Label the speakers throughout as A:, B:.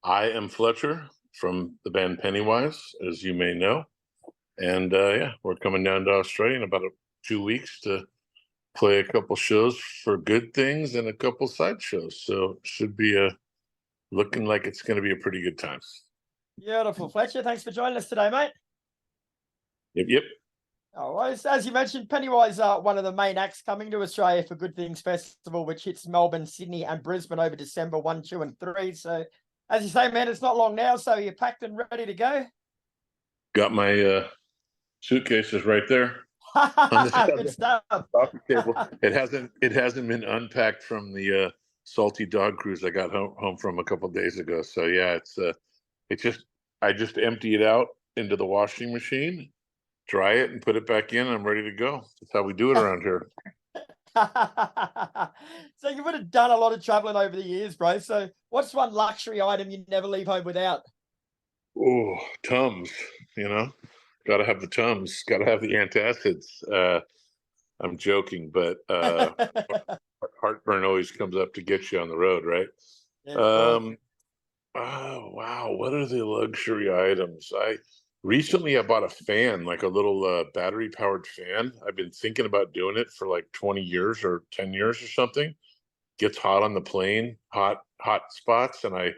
A: I am Fletcher from the band Pennywise, as you may know. And yeah, we're coming down to Australia in about 2 weeks to play a couple shows for good things and a couple side shows. So should be looking like it's going to be a pretty good time.
B: Beautiful. Fletcher, thanks for joining us today, mate.
A: Yep.
B: Oh, well, as you mentioned, Pennywise are one of the main acts coming to Australia for Good Things Festival, which hits Melbourne, Sydney, and Brisbane over December 1, 2, and 3. So, as you say, man, it's not long now, so you're packed and ready to go.
A: Got my suitcases right there
B: on the good stuff.
A: Coffee table. It hasn't been unpacked from the salty dog cruise I got home from a couple of days ago. So yeah, I just empty it out into the washing machine, dry it, and put it back in. I'm ready to go. That's how we do it around here.
B: So you would have done a lot of traveling over the years, bro. So what's one luxury item you never leave home without?
A: Oh, Tums, got to have the Tums, got to have the antacids. I'm joking, but heartburn always comes up to get you on the road, right?
B: Yeah,
A: oh, wow. What are the luxury items? Recently I bought a fan, like a little battery powered fan. I've been thinking about doing it for like 20 years or 10 years or something. Gets hot on the plane, hot spots. And I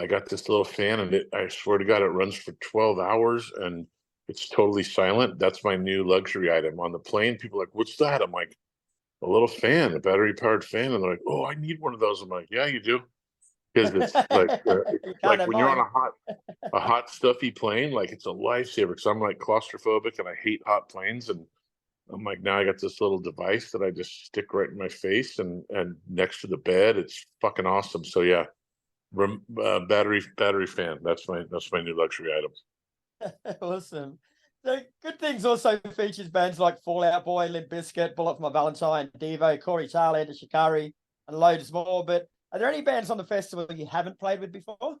A: got this little fan, and I swear to God, it runs for 12 hours and it's totally silent. That's my new luxury item on the plane. People are like, what's that? I'm like, a little fan, a battery powered fan. And they're like, oh, I need one of those. I'm like, yeah, you do. Because it's like when you're on a hot, stuffy plane, like it's a lifesaver. Because I'm like claustrophobic and I hate hot planes. And I'm like, now I got this little device that I just stick right in my face and next to the bed. It's fucking awesome. So yeah, battery fan. That's my new luxury item.
B: Awesome. So Good Things also features bands like Fall Out Boy, Limp Bizkit, For My Valentine, Devo, Corey Taylor, Shikari, and loads more. But are there any bands on the festival you haven't played with before?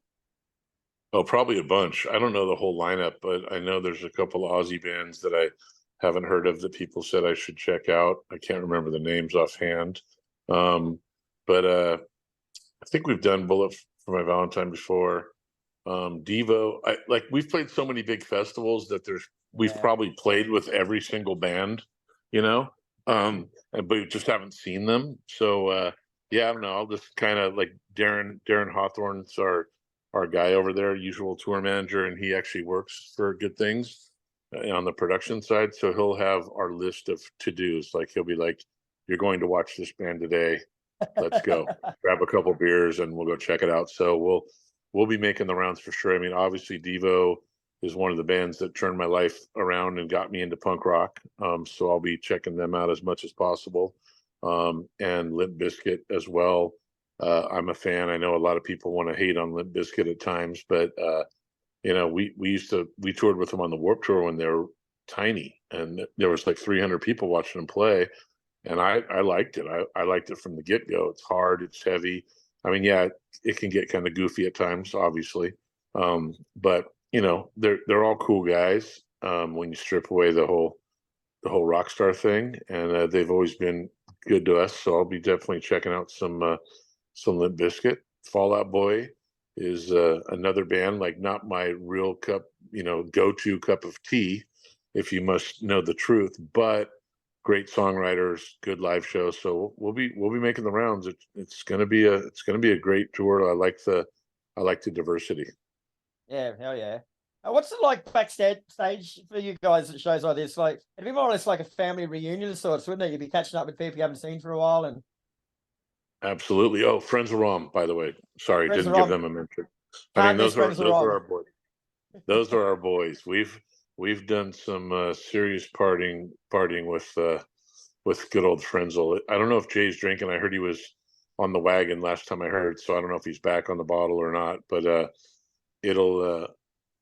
A: Oh, probably a bunch. I don't know the whole lineup, but I know there's a couple of Aussie bands that I haven't heard of that people said I should check out. I can't remember the names offhand. But I think we've done Bullet for My Valentine before. Devo, we've played so many big festivals that we've probably played with every single band, but we just haven't seen them. So yeah, I don't know. I'll just kind of like Darren Hawthorne's our guy over there, usual tour manager, and he actually works for Good Things on the production side. So he'll have our list of to-dos. Like he'll be like, you're going to watch this band today. Let's go. Grab a couple beers and we'll go check it out. So we'll be making the rounds for sure. I mean, obviously Devo is one of the bands that turned my life around and got me into punk rock. So I'll be checking them out as much as possible. And Limp Bizkit as well. I'm a fan. I know a lot of people want to hate on Limp Bizkit at times, but we toured with them on the Warped Tour when they were tiny, and there was like 300 people watching them play, and I liked it. I liked it from the get go. It's hard. It's heavy. I mean, yeah, it can get kind of goofy at times, obviously, but they're all cool guys when you strip away the whole rock star thing, and they've always been good to us. So I'll be definitely checking out some Limp Bizkit. Fall Out Boy is another band, like not my real go-to cup of tea, if you must know the truth, but great songwriters, good live shows. So we'll be making the rounds. It's gonna be a great tour. I like the diversity.
B: Yeah, hell yeah. What's it like backstage for you guys at shows like this? Like, it'd be more or less like a family reunion of sorts, wouldn't it? You'd be catching up with people you haven't seen for a while. And
A: absolutely. Oh, Frenzal Rhomb, by the way. Sorry, didn't give them a mention. I mean, those are our boys. Those are our boys. We've done some serious partying with good old Frenzal. I don't know if Jay's drinking. I heard he was on the wagon last time I heard, so I don't know if he's back on the bottle or not. But it'll.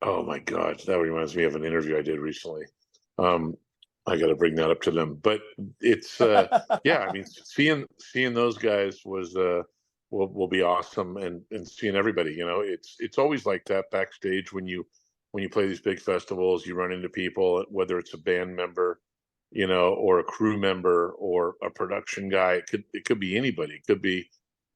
A: Oh my God, that reminds me of an interview I did recently. I got to bring that up to them. But it's yeah. I mean, seeing those guys will be awesome, and seeing everybody. It's always like that backstage when you play these big festivals. You run into people, whether it's a band member, or a crew member or a production guy. It could be anybody. It could be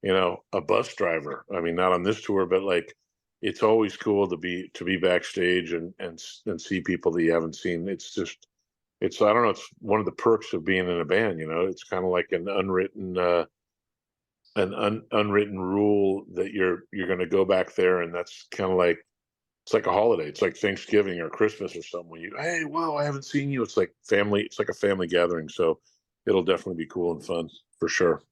A: a bus driver. I mean, not on this tour, but like it's always cool to be backstage and see people that you haven't seen. It's just it's I don't know, it's one of the perks of being in a band, you know. It's kind of like an unwritten rule that you're going to go back there, and that's kind of like it's like a holiday. It's like Thanksgiving or Christmas or something. When you, hey, wow, I haven't seen you. It's like family. It's like a family gathering. So it'll definitely be cool and fun for sure.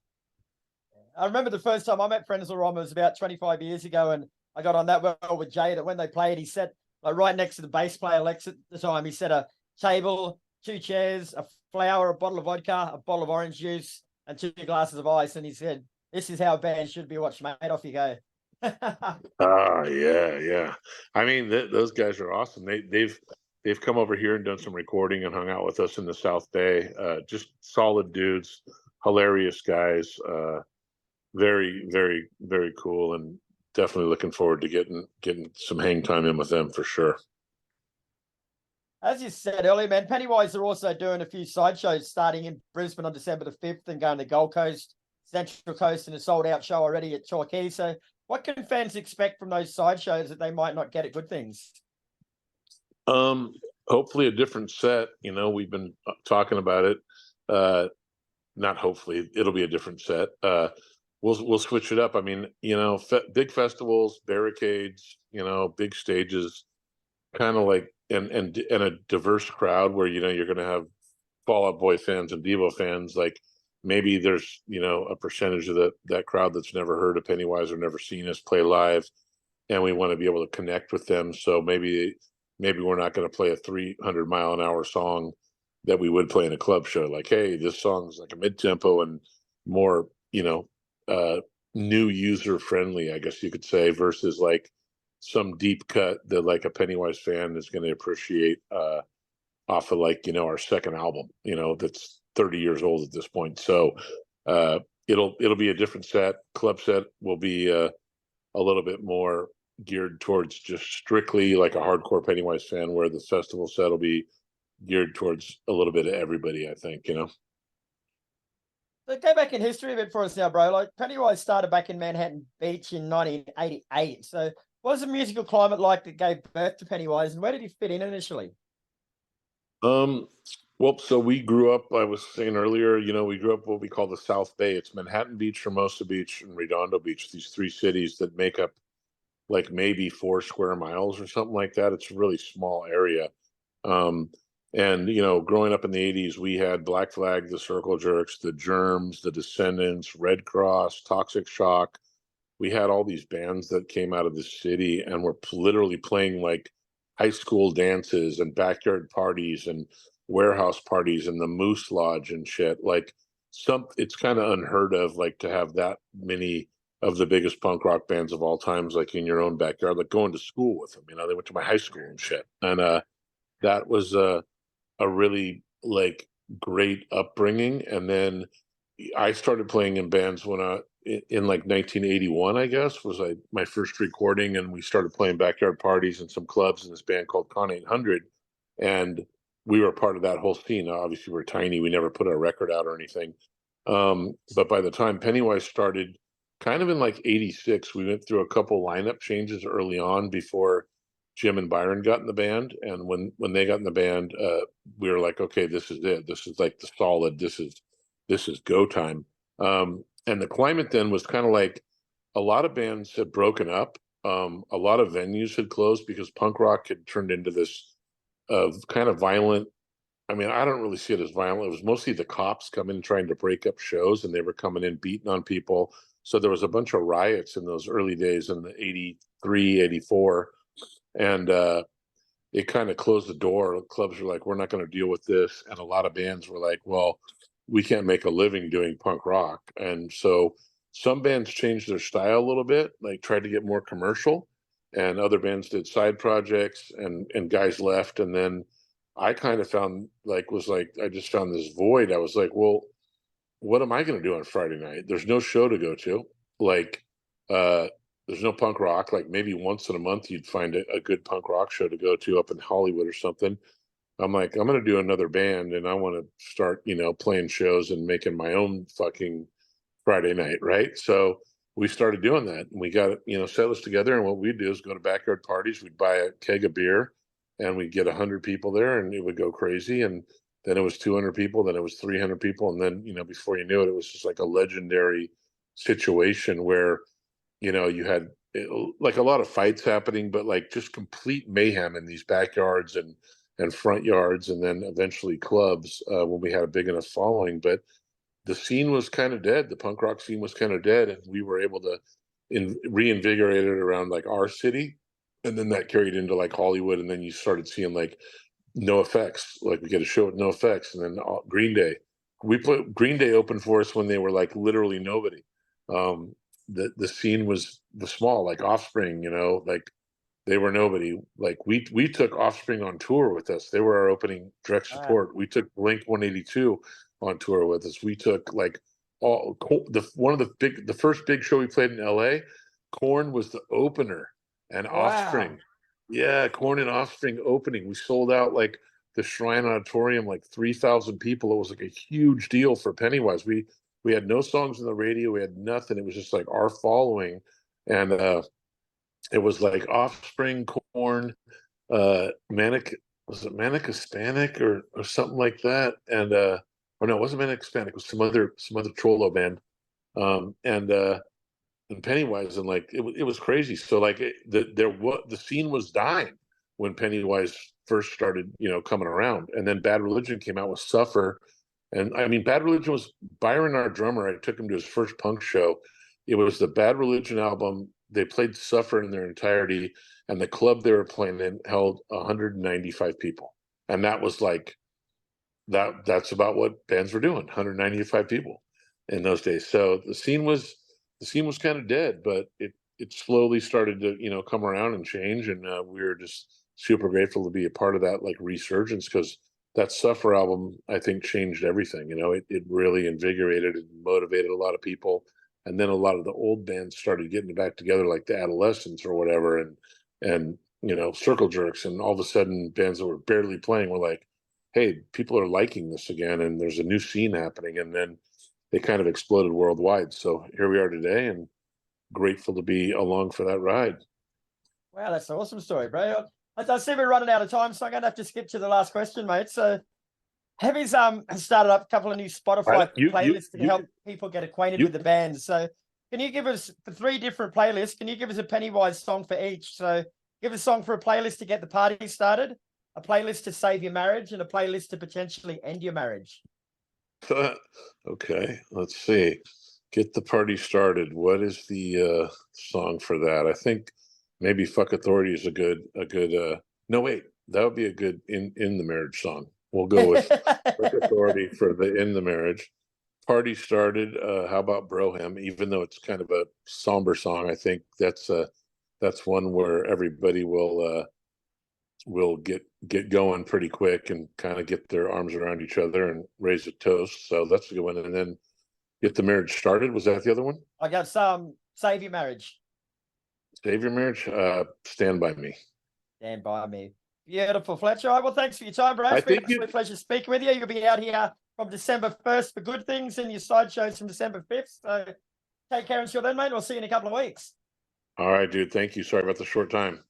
B: I remember the first time I met Frenzal Rhomb was about 25 years ago, and I got on that well with Jay that when they played, he said, like right next to the bass player Lex at the time, he said a table, two chairs, a flower, a bottle of vodka, a bottle of orange juice, and two glasses of ice. And he said, this is how a band should be watched, mate. Off you go.
A: Ah, yeah, yeah. I mean, those guys are awesome. They've come over here and done some recording and hung out with us in the South Bay. Just solid dudes, hilarious guys. Very, very, very cool, and definitely looking forward to getting some hang time in with them for sure.
B: As you said earlier, man, Pennywise are also doing a few side shows starting in Brisbane on December the 5th and going to Gold Coast, Central Coast, and a sold out show already at Torquay. So, what can fans expect from those side shows that they might not get at Good Things?
A: Um, Hopefully a different set. You know, we've been talking about it. Not hopefully, it'll be a different set. We'll switch it up. I mean, you know, big festivals, barricades, you know, big stages, kind of like and a diverse crowd where you know you're going to have Fall Out Boy fans and Devo fans. Like maybe there's you know a percentage of that crowd that's never heard of Pennywise or never seen us play live, and we want to be able to connect with them. So maybe we're not going to play a 300-mile-an-hour song that we would play in a club show. Like, hey, this song's like a mid tempo and more, you know, new user friendly, I guess you could say, versus like some deep cut that like a Pennywise fan is going to appreciate off of like you know our second album, you know, that's 30 years old at this point. So uh, it'll be a different set. Club set will be a little bit more geared towards just strictly like a hardcore Pennywise fan, where the festival set will be geared towards a little bit of everybody, I think, you know.
B: So go back in history a bit for us now, bro. Like Pennywise started back in Manhattan Beach in 1988. So what was the musical climate like that gave birth to Pennywise, and where did he fit in initially?
A: Um, well, so we grew up, I was saying earlier, you know, we grew up what we call the South Bay. It's Manhattan Beach, Hermosa Beach, and Redondo Beach, these three cities that make up like maybe 4 square miles or something like that. It's a really small area. Um, and you know, growing up in the '80s, we had Black Flag, the Circle Jerks, the Germs, the Descendants, Red Cross, Toxic Shock. We had all these bands that came out of the city and were literally playing like high school dances and backyard parties and warehouse parties and the Moose Lodge and shit. Like it's kind of unheard of, like to have that many of the biggest punk rock bands of all times, like in your own backyard, like going to school with them. You know, they went to my high school and shit, and that was a really like great upbringing. And then I started playing in bands when in like 1981, I guess, was like my first recording, and we started playing backyard parties and some clubs in this band called Con 800, and we were part of that whole scene. Obviously, we're tiny; we never put a record out or anything. But by the time Pennywise started, kind of in like '86, we went through a couple lineup changes early on before Jim and Byron got in the band, and when they got in the band, we were like, okay, this is it. This is like the solid. This is go time. And the climate then was kind of like a lot of bands had broken up. A lot of venues had closed because punk rock had turned into this kind of violent. I mean, I don't really see it as violent. It was mostly the cops coming trying to break up shows, and they were coming in beating on people. So there was a bunch of riots in those early days in the '83, '84, and it kind of closed the door. Clubs were like, we're not going to deal with this. And a lot of bands were like, well, we can't make a living doing punk rock. And so some bands changed their style a little bit, like tried to get more commercial, and other bands did side projects, and guys left. And then I kind of found like, was like, I just found this void. I was like, well, what am I going to do on Friday night? There's no show to go to. Like, uh, there's no punk rock. Like maybe once in a month you'd find a good punk rock show to go to up in Hollywood or something. I'm like, I'm going to do another band, and I want to start, you know, playing shows and making my own fucking Friday night, right? So we started doing that, and we got, set list together. And what we'd do is go to backyard parties. We'd buy a keg of beer, and we'd get 100 people there, and it would go crazy. And then it was 200 people, then it was 300 people, and then before you knew it, it was just like a legendary situation where you had like a lot of fights happening, but like just complete mayhem in these backyards and front yards, and then eventually clubs when we had a big enough following. But the scene was kind of dead. The punk rock scene was kind of dead, and we were able to reinvigorate it around like our city, and then that carried into like Hollywood, and then you started seeing like No Effects. Like we get a show with No Effects, and then Green Day. We put Green Day open for us when they were like literally nobody. The scene was small, like Offspring. Like they were nobody. Like we took Offspring on tour with us. They were our opening direct support. Wow. We took Blink 182 on tour with us. We took like the first big show we played in LA. Korn was the opener, and Offspring. Wow. Yeah, Korn and Offspring opening. We sold out like the Shrine Auditorium, like 3,000 people. It was like a huge deal for Pennywise. We had no songs on the radio. We had nothing. It was just like our following, and it was like Offspring, Korn, Manic. Was it Manic Hispanic or something like that? And or no, it wasn't Manic Hispanic. It was some other Cholo band, and Pennywise, and like it was crazy. So like the scene was dying when Pennywise first started coming around, and then Bad Religion came out with Suffer. And I mean, Bad Religion was Byron, our drummer. I took him to his first punk show. It was the Bad Religion album. They played Suffer in their entirety, and the club they were playing in held 195 people. And that was like that's about what bands were doing, 195 people in those days. So the scene was kind of dead, but it slowly started to come around and change, and we were just super grateful to be a part of that like resurgence, because that Suffer album, I think, changed everything. It really invigorated and motivated a lot of people. And then a lot of the old bands started getting back together, like the Adolescents or whatever, and Circle Jerks. And all of a sudden, bands that were barely playing were like, hey, people are liking this again, and there's a new scene happening. And then they kind of exploded worldwide. So here we are today, and grateful to be along for that ride.
B: Wow, that's an awesome story, bro. I see we're running out of time, so I'm going to have to skip to the last question, mate. So, Heavy's started up a couple of new Spotify playlists to help people get acquainted with the band. So, can you give us, for 3 different playlists, can you give us a Pennywise song for each? So, give us a song for a playlist to get the party started, a playlist to save your marriage, and a playlist to potentially end your marriage.
A: Okay, let's see. Get the party started. What is the song for that? I think maybe Fuck Authority is a good no, wait, that would be a good in the marriage song. We'll go with Fuck Authority for the in the marriage. Party started. How about Broham? Even though it's kind of a somber song, I think that's one where everybody will get going pretty quick and kind of get their arms around each other and raise a toast. So that's a good one. And then Get the Marriage Started. Was that the other one?
B: I got some Save Your Marriage.
A: Save Your Marriage. Stand By Me.
B: Stand By Me. Beautiful, Fletcher. All right, well, thanks for your time, bro. It's been an absolute pleasure speaking with you. You'll be out here from December 1st for Good Things, and your side shows from December 5th. So take care until then, mate. We'll see you in a couple of weeks.
A: All right, dude. Thank you. Sorry about the short time.